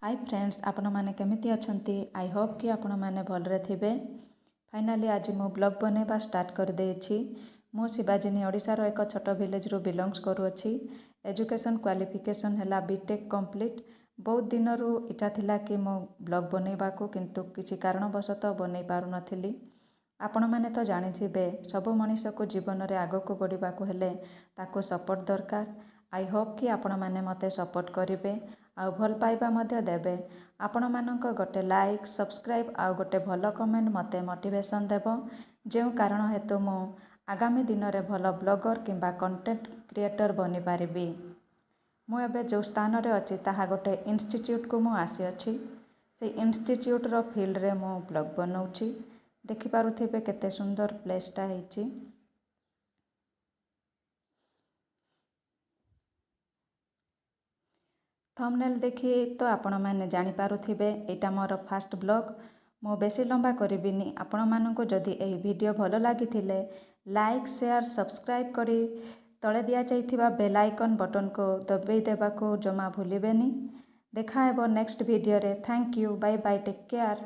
Hi friends, आपण मैंने केमिति अछंती। आई होप कि आपण मैंने भलरे थिबे। फाइनाली आज मो ब्लॉग बनेबा स्टार्ट कर देछि। मो शिवाजिनी ओडिशार एक छोट विलेज रो बिलोंग्स करूअछि। एजुकेशन क्वालिफिकेशन हैला बीटेक कंप्लीट। बहुत दिन रू इच्छा थिला कि मो ब्लॉग बनेबा को, किंतु किछि कारणवशतः बनै पारु नथिली। आपण मैंने तो जानिथिबे सब मनुष्य को जीवन रे आगो को बढ़िबा को हेले ताको सपोर्ट दरकार। आई होप कि आपण मैंने मते सपोर्ट करिवे आउ भल पाइबा मध्य देबे। आपण मानक गोटे लाइक सब्सक्राइब आउ गोटे भल कमेंट मते मोटिवेशन देबो, जेउ कारण हेतु मो आगामी दिन रे भल ब्लॉगर किंबा कंटेंट क्रिएटर बनी पारिबी। मु एबे जो स्थान रे अछि ताहा गोटे इंस्टीट्यूट को मु आसी अछि। से इंस्टीट्यूट रो फील्ड रे मु ब्लॉग बनौछि। देखि पारुथिबे केते सुंदर प्लेसटा हेछि। थंबनेल देखि तो आपण मैंने जानि पारुथिबे एटा मोर फास्ट ब्लॉग। मो बेसी लंबा करिबिनी। आपण माननको जदि एही वीडियो भलो लागिथिले लाइक शेयर सब्सक्राइब करी तळे दिया जाइथिबा बेल आइकन बटन को दबाई देबाको जमा भूलिबेनी। देखा हेबो नेक्स्ट वीडियो रे। Thank you, bye bye, take care.